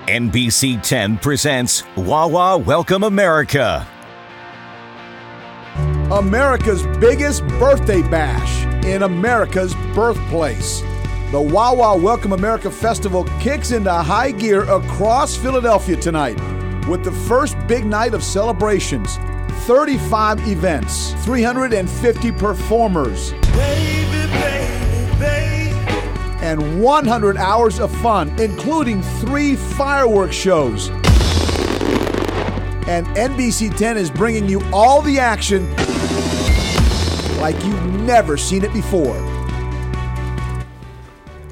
NBC 10 presents Wawa Welcome America. America's biggest birthday bash in America's birthplace. The Wawa Welcome America Festival kicks into high gear across Philadelphia tonight with the first big night of celebrations. 35 events, 350 performers, and 100 hours of fun, including 3 fireworks shows. And NBC 10 is bringing you all the action like you've never seen it before.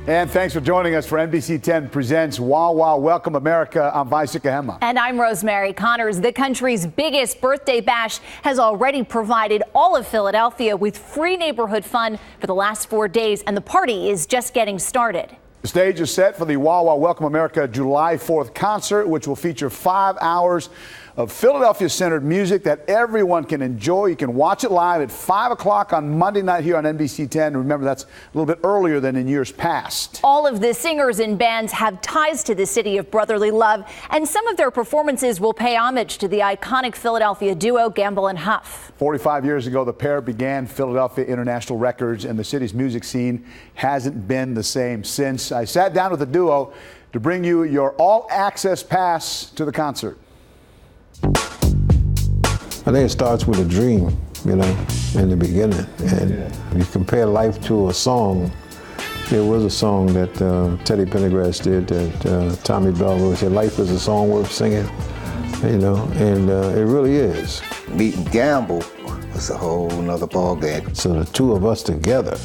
And thanks for joining us for NBC 10 Presents Wawa Welcome America. I'm Vaisika Hema. And I'm Rosemary Connors. The country's biggest birthday bash has already provided all of Philadelphia with free neighborhood fun for the last 4 days, and the party is just getting started. The stage is set for the Wawa Welcome America July 4th concert, which will feature 5 hours of Philadelphia-centered music that everyone can enjoy. You can watch it live at 5 o'clock on Monday night here on NBC 10. Remember, that's a little bit earlier than in years past. All of the singers and bands have ties to the city of brotherly love, and some of their performances will pay homage to the iconic Philadelphia duo Gamble and Huff. 45 years ago, the pair began Philadelphia International Records, and the city's music scene hasn't been the same since. I sat down with the duo to bring you your all-access pass to the concert. I think it starts with a dream, you know, in the beginning. And you compare life to a song. There was a song that Teddy Pendergrass did that Tommy Bell wrote. He said, "Life is a song worth singing," you know, and it really is. Meeting Gamble was a whole nother ball game. So the two of us together,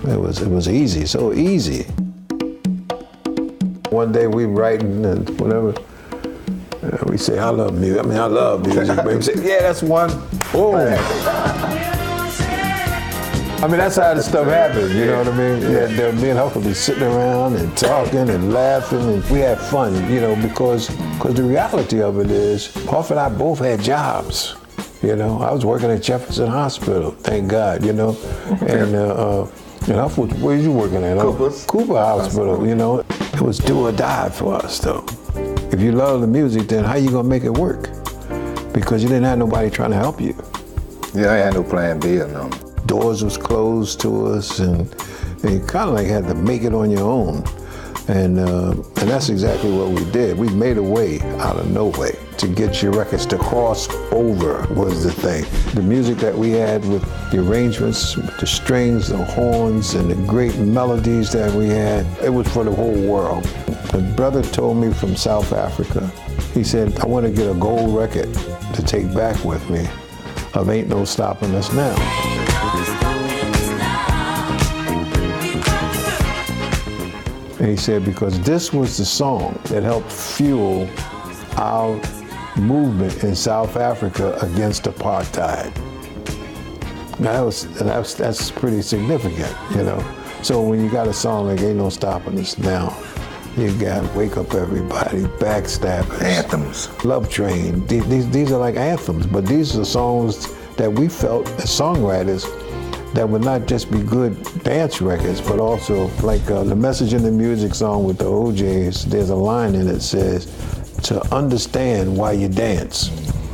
it was easy, so easy. One day we writing and whatever. We say, I love music. I mean, I love music. We say, yeah, that's one. Boom. I mean, that's how this stuff happens, you know what I mean? Yeah, me and Huff would be sitting around and talking and laughing, and we had fun, you know, because the reality of it is, Huff and I both had jobs. You know, I was working at Jefferson Hospital, thank God, you know, and Huff was, where you working at? Cooper Hospital, you know. It was do or die for us, though. If you love the music, then how you gonna make it work? Because you didn't have nobody trying to help you. Yeah, I had no plan B or nothing. Doors was closed to us, and you kind of like had to make it on your own. And that's exactly what we did. We made a way out of no way. To get your records to cross over was the thing. The music that we had with the arrangements, the strings, the horns, and the great melodies that we had, it was for the whole world. A brother told me from South Africa, he said, I want to get a gold record to take back with me of Ain't No Stopping Us Now. And he said, because this was the song that helped fuel our movement in South Africa against apartheid. That's pretty significant, you know. So when you got a song like Ain't No Stopping Us Now, you got Wake Up Everybody, Backstabbers, Anthems, Love Train. These are like anthems, but these are songs that we felt as songwriters that would not just be good dance records, but also like the Message in the Music song with the OJs, there's a line in it that says, to understand why you dance.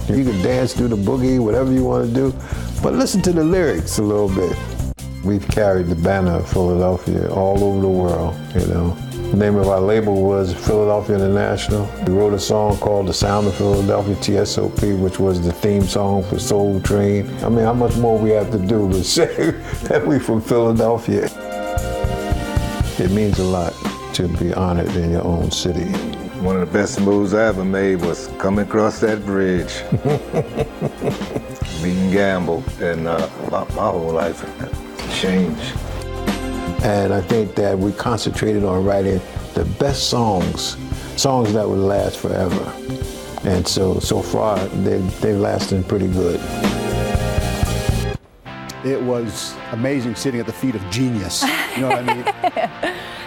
You can dance, do the boogie, whatever you want to do, but listen to the lyrics a little bit. We've carried the banner of Philadelphia all over the world, you know. The name of our label was Philadelphia International. We wrote a song called The Sound of Philadelphia, TSOP, which was the theme song for Soul Train. I mean, how much more we have to do to say that we from Philadelphia? It means a lot to be honored in your own city. One of the best moves I ever made was coming across that bridge. Meeting Gamble, and my whole life changed. And I think that we concentrated on writing the best songs that would last forever. And so far, they're lasting pretty good. It was amazing sitting at the feet of genius. You know what I mean?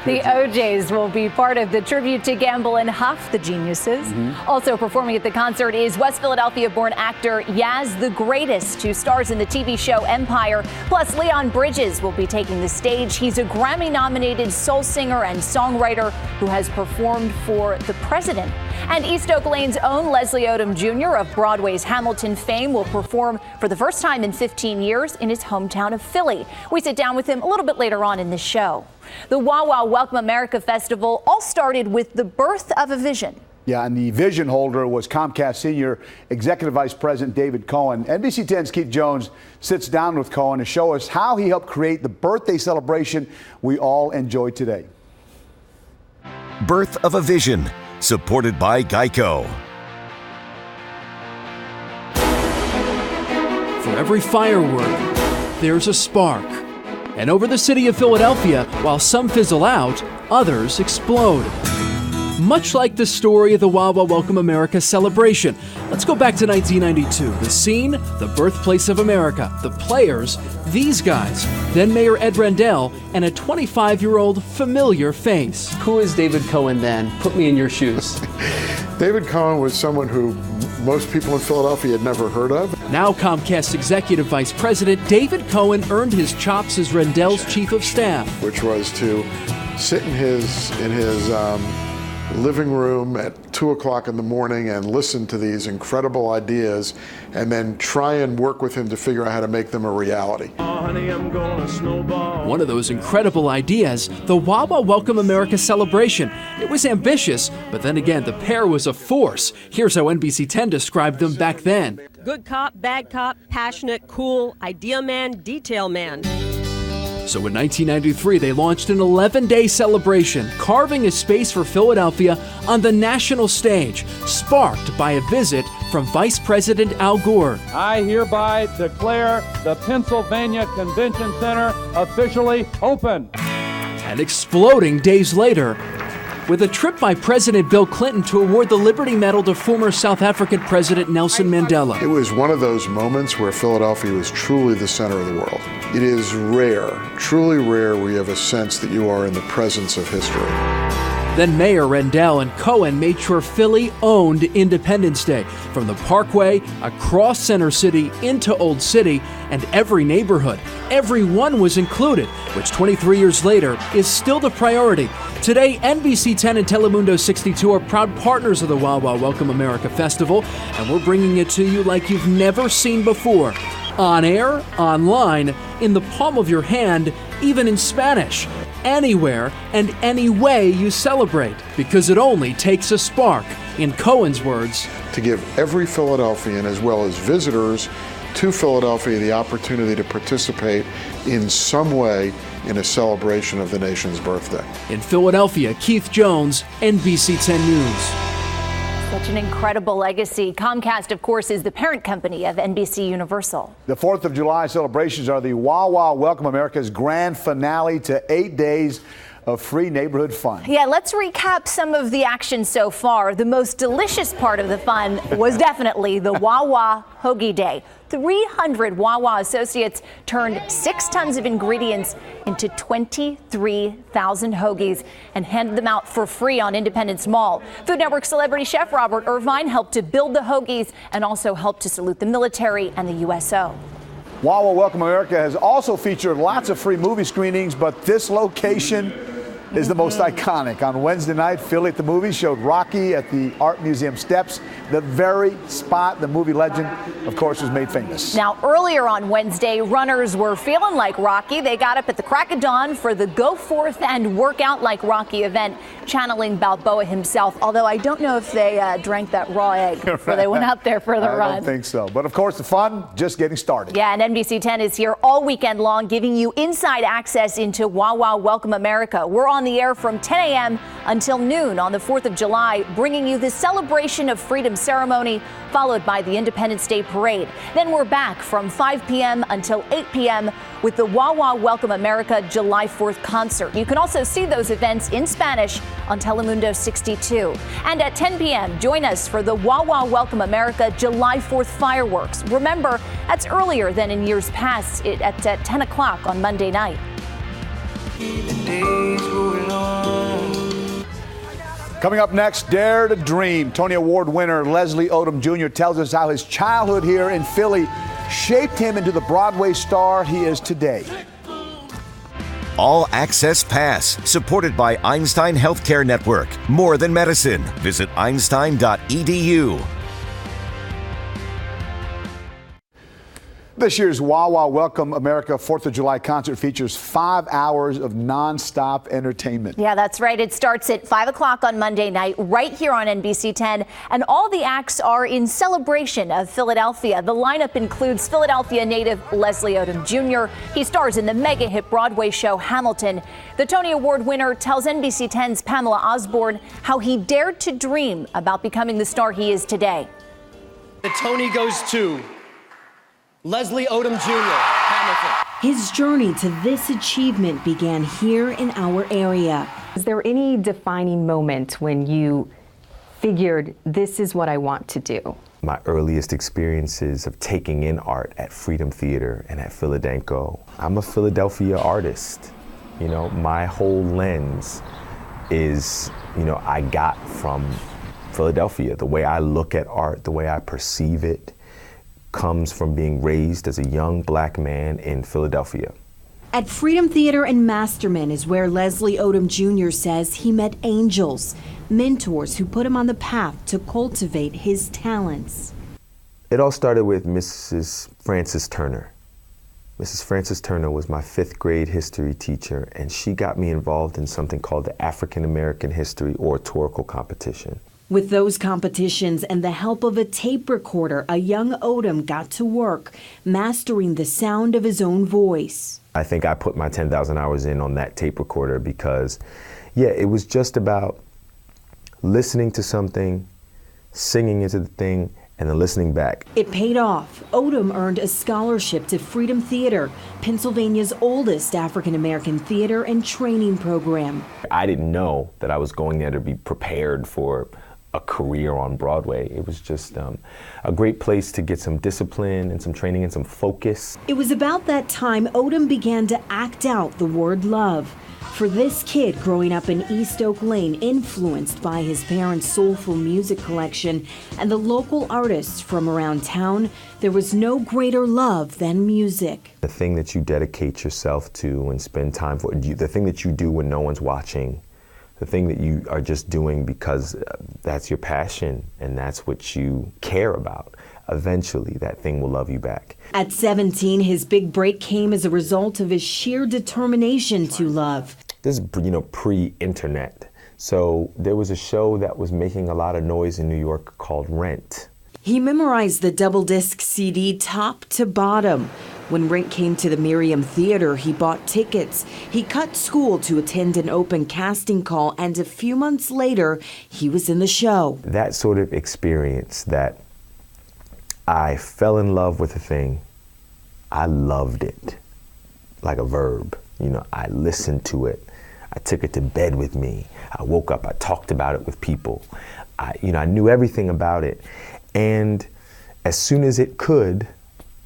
The OJs will be part of the tribute to Gamble and Huff, the geniuses. Also performing at the concert is West Philadelphia-born actor Yaz the Greatest, who stars in the TV show Empire. Plus, Leon Bridges will be taking the stage. He's a Grammy-nominated soul singer and songwriter who has performed for the president. And East Oak Lane's own Leslie Odom Jr. of Broadway's Hamilton fame will perform for the first time in 15 years in his hometown of Philly. We sit down with him a little bit later on in this show. The Wawa Welcome America Festival all started with the birth of a vision. Yeah, and the vision holder was Comcast Senior Executive Vice President David Cohen. NBC 10's Keith Jones sits down with Cohen to show us how he helped create the birthday celebration we all enjoy today. Birth of a Vision, supported by Geico. For every firework, there's a spark. And over the city of Philadelphia, while some fizzle out, others explode. Much like the story of the Wawa Welcome America celebration. Let's go back to 1992. The scene, the birthplace of America. The players, these guys. Then Mayor Ed Rendell and a 25-year-old familiar face. Who is David Cohen then? Put me in your shoes. David Cohen was someone who most people in Philadelphia had never heard of. Now Comcast Executive Vice President David Cohen earned his chops as Rendell's chief of staff. Which was to sit in his living room at 2 o'clock in the morning and listen to these incredible ideas and then try and work with him to figure out how to make them a reality. One of those incredible ideas, the Wawa Welcome America celebration. It was ambitious, but then again, the pair was a force. Here's how NBC 10 described them back then. Good cop, bad cop, passionate, cool, idea man, detail man. So in 1993, they launched an 11-day celebration, carving a space for Philadelphia on the national stage, sparked by a visit from Vice President Al Gore. I hereby declare the Pennsylvania Convention Center officially open. And exploding days later, with a trip by President Bill Clinton to award the Liberty Medal to former South African President Nelson Mandela. It was one of those moments where Philadelphia was truly the center of the world. It is rare, truly rare, where you have a sense that you are in the presence of history. Then Mayor Rendell and Cohen made sure Philly owned Independence Day, from the Parkway, across Center City, into Old City, and every neighborhood. Everyone was included, which 23 years later is still the priority. Today, NBC 10 and Telemundo 62 are proud partners of the Wawa Welcome America Festival, and we're bringing it to you like you've never seen before. On air, online, in the palm of your hand, even in Spanish. Anywhere and any way you celebrate, because it only takes a spark. In Cohen's words, to give every Philadelphian, as well as visitors to Philadelphia, the opportunity to participate in some way in a celebration of the nation's birthday. In Philadelphia, Keith Jones, NBC 10 News. Such an incredible legacy. Comcast, of course, is the parent company of NBC Universal. The 4th of July celebrations are the Wawa Welcome America's grand finale to 8 days of free neighborhood fun. Yeah, let's recap some of the action so far. The most delicious part of the fun was definitely the Wawa Hoagie Day. 300 Wawa associates turned 6 tons of ingredients into 23,000 hoagies and handed them out for free on Independence Mall. Food Network celebrity chef Robert Irvine helped to build the hoagies and also helped to salute the military and the USO. Wawa Welcome America has also featured lots of free movie screenings, but this location is the most iconic. On Wednesday night, Philly at the Movies showed Rocky at the Art Museum steps, the very spot the movie legend, of course, was made famous. Now, earlier on Wednesday, runners were feeling like Rocky. They got up at the crack of dawn for the Go Forth and Work Out Like Rocky event, channeling Balboa himself, although I don't know if they drank that raw egg before they went out there for the run. I don't think so. But, of course, the fun just getting started. Yeah, and NBC 10 is here all weekend long, giving you inside access into Wawa Welcome America. We're on the air from 10 a.m. until noon on the 4th of July, bringing you the celebration of freedom ceremony, followed by the Independence Day parade. Then we're back from 5 p.m. until 8 p.m. with the Wawa Welcome America July 4th concert. You can also see those events in Spanish on Telemundo 62. And at 10 p.m., join us for the Wawa Welcome America July 4th fireworks. Remember, that's earlier than in years past. It's at 10 o'clock on Monday night. Coming up next, Dare to Dream. Tony Award winner Leslie Odom Jr. tells us how his childhood here in Philly shaped him into the Broadway star he is today. All Access Pass, supported by Einstein Healthcare Network. More than medicine. Visit einstein.edu. This year's Wawa Welcome America 4th of July concert features 5 hours of non-stop entertainment. Yeah, that's right. It starts at 5 o'clock on Monday night right here on NBC 10. And all the acts are in celebration of Philadelphia. The lineup includes Philadelphia native Leslie Odom Jr. He stars in the mega hit Broadway show Hamilton. The Tony Award winner tells NBC 10's Pamela Osborne how he dared to dream about becoming the star he is today. The Tony goes to Leslie Odom Jr., Hamilton. His journey to this achievement began here in our area. Is there any defining moment when you figured this is what I want to do? My earliest experiences of taking in art at Freedom Theater and at Philadelphia. I'm a Philadelphia artist. You know, my whole lens is, I got from Philadelphia. The way I look at art, the way I perceive it, comes from being raised as a young black man in Philadelphia. At Freedom Theater and Masterman is where Leslie Odom Jr. says he met angels, mentors who put him on the path to cultivate his talents. It all started with Mrs. Frances Turner. Mrs. Frances Turner was my 5th grade history teacher, and she got me involved in something called the African American History Oratorical Competition. With those competitions and the help of a tape recorder, a young Odom got to work, mastering the sound of his own voice. I think I put my 10,000 hours in on that tape recorder because, it was just about listening to something, singing into the thing, and then listening back. It paid off. Odom earned a scholarship to Freedom Theater, Pennsylvania's oldest African-American theater and training program. I didn't know that I was going there to be prepared for a career on Broadway. It was just a great place to get some discipline and some training and some focus. It was about that time Odom began to act out the word love. For this kid growing up in East Oak Lane, influenced by his parents' soulful music collection and the local artists from around town, there was no greater love than music. The thing that you dedicate yourself to and spend time for, the thing that you do when no one's watching, the thing that you are just doing because that's your passion and that's what you care about. Eventually, that thing will love you back. At 17, his big break came as a result of his sheer determination to love. This is, pre-internet. So there was a show that was making a lot of noise in New York called Rent. He memorized the double disc CD top to bottom. When Rent came to the Miriam Theater, he bought tickets. He cut school to attend an open casting call, and a few months later, he was in the show. That sort of experience that I fell in love with a thing, I loved it, like a verb. I listened to it. I took it to bed with me. I woke up, I talked about it with people. I knew everything about it. And as soon as it could,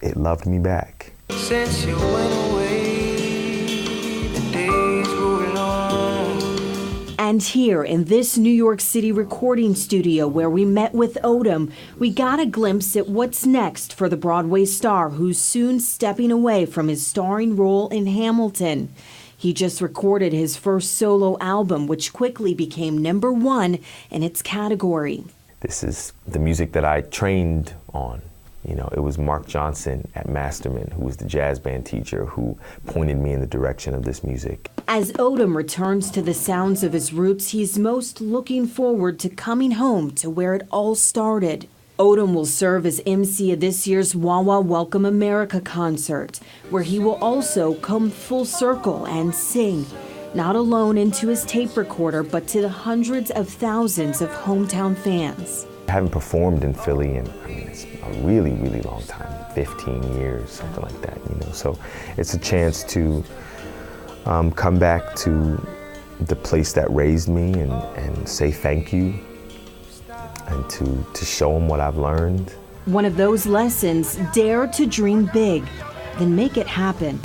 it loved me back. Since you went away, the days roll on. And here in this New York City recording studio where we met with Odom, we got a glimpse at what's next for the Broadway star who's soon stepping away from his starring role in Hamilton. He just recorded his first solo album, which quickly became #1 in its category. This is the music that I trained on. It was Mark Johnson at Masterman, who was the jazz band teacher, who pointed me in the direction of this music. As Odom returns to the sounds of his roots, he's most looking forward to coming home to where it all started. Odom will serve as MC of this year's Wawa Welcome America concert, where he will also come full circle and sing, not alone into his tape recorder, but to the hundreds of thousands of hometown fans. I haven't performed in Philly in it's a really, really long time, 15 years, something like that, So it's a chance to come back to the place that raised me and say thank you and to show them what I've learned. One of those lessons, dare to dream big, then make it happen.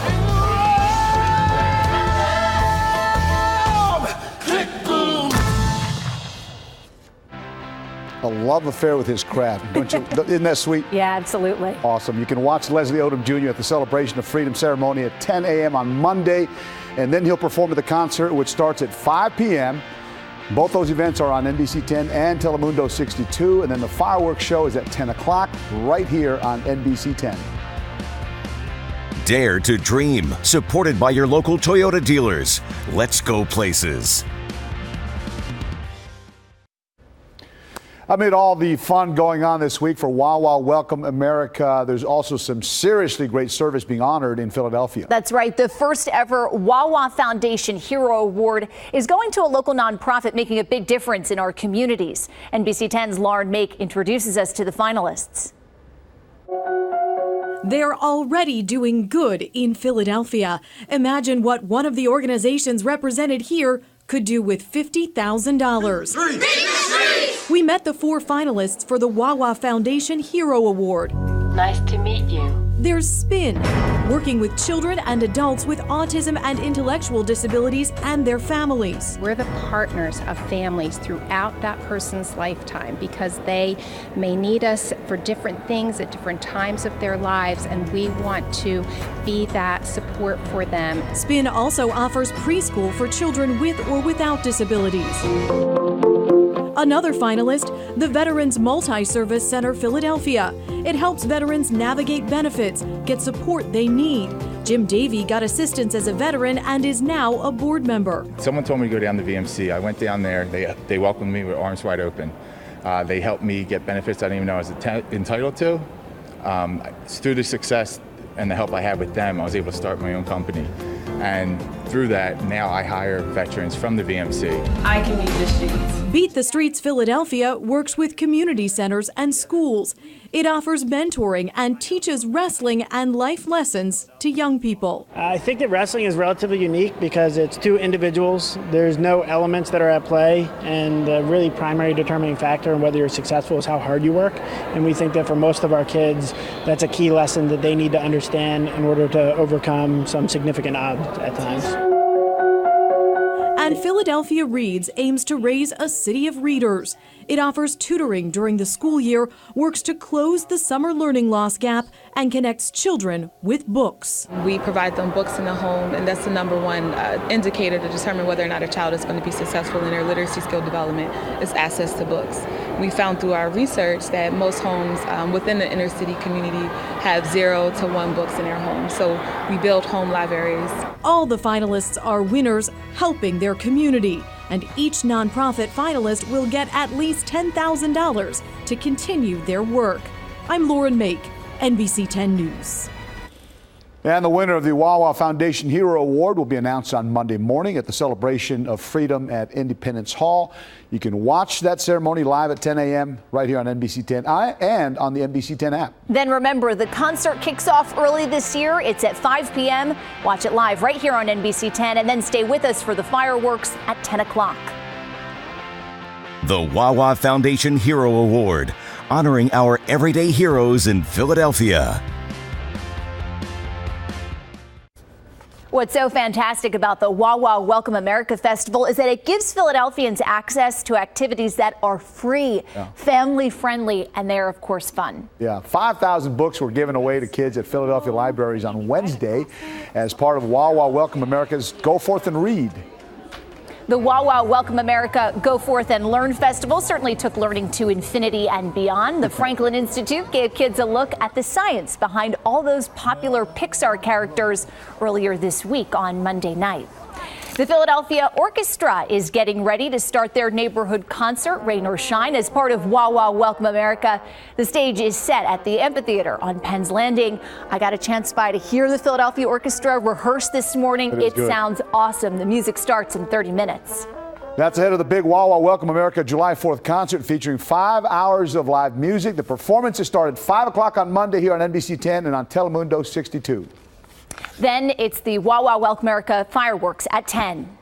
a love affair with his craft. Don't you? Isn't that sweet? Yeah, absolutely. Awesome. You can watch Leslie Odom Jr. at the Celebration of Freedom ceremony at 10 a.m. on Monday, and then he'll perform at the concert, which starts at 5 p.m. Both those events are on NBC 10 and Telemundo 62, and then the fireworks show is at 10 o'clock right here on NBC 10. Dare to dream, supported by your local Toyota dealers. Let's go places. Amid all the fun going on this week for Wawa Welcome America, there's also some seriously great service being honored in Philadelphia. That's right. The first ever Wawa Foundation Hero Award is going to a local nonprofit making a big difference in our communities. NBC 10's Lauren Make introduces us to the finalists. They're already doing good in Philadelphia. Imagine what one of the organizations represented here could do with $50,000. We met the 4 finalists for the Wawa Foundation Hero Award. Nice to meet you. There's SPIN, working with children and adults with autism and intellectual disabilities and their families. We're the partners of families throughout that person's lifetime because they may need us for different things at different times of their lives, and we want to be that support for them. SPIN also offers preschool for children with or without disabilities. Another finalist, the Veterans Multi-Service Center Philadelphia. It helps veterans navigate benefits, get support they need. Jim Davey got assistance as a veteran and is now a board member. Someone told me to go down to VMC. I went down there. They welcomed me with arms wide open. They helped me get benefits I didn't even know I was entitled to. Through the success and the help I had with them, I was able to start my own company. And through that, now I hire veterans from the VMC. I can beat the streets. Beat the Streets Philadelphia works with community centers and schools. It offers mentoring and teaches wrestling and life lessons to young people. I think that wrestling is relatively unique because it's 2 individuals. There's no elements that are at play, and the really primary determining factor in whether you're successful is how hard you work. And we think that for most of our kids, that's a key lesson that they need to understand in order to overcome some significant odds at times. And Philadelphia Reads aims to raise a city of readers. It offers tutoring during the school year, works to close the summer learning loss gap, and connects children with books. We provide them books in the home, and that's the number one indicator to determine whether or not a child is going to be successful in their literacy skill development is access to books. We found through our research that most homes within the inner city community have 0 to 1 books in their home. So we build home libraries. All the finalists are winners helping their community, and each nonprofit finalist will get at least $10,000 to continue their work. I'm Lauren Make, NBC 10 News. And the winner of the Wawa Foundation Hero Award will be announced on Monday morning at the Celebration of Freedom at Independence Hall. You can watch that ceremony live at 10 a.m. right here on NBC 10 and on the NBC 10 app. Then remember, the concert kicks off early this year. It's at 5 p.m. Watch it live right here on NBC 10, and then stay with us for the fireworks at 10 o'clock. The Wawa Foundation Hero Award, honoring our everyday heroes in Philadelphia. What's so fantastic about the Wawa Welcome America Festival is that it gives Philadelphians access to activities that are free, family friendly, and they're, of course, fun. Yeah, 5,000 books were given away to kids at Philadelphia libraries on Wednesday as part of Wawa Welcome America's Go Forth and Read. The Wawa Welcome America Go Forth and Learn Festival certainly took learning to infinity and beyond. The Franklin Institute gave kids a look at the science behind all those popular Pixar characters earlier this week on Monday night. The Philadelphia Orchestra is getting ready to start their neighborhood concert, Rain or Shine, as part of Wawa Welcome America. The stage is set at the amphitheater on Penn's Landing. I got a chance to hear the Philadelphia Orchestra rehearse this morning. It sounds awesome. The music starts in 30 minutes. That's ahead of the big Wawa Welcome America July 4th concert featuring 5 hours of live music. The performances start at 5 o'clock on Monday here on NBC 10 and on Telemundo 62. Then it's the Wawa Welcome America fireworks at 10.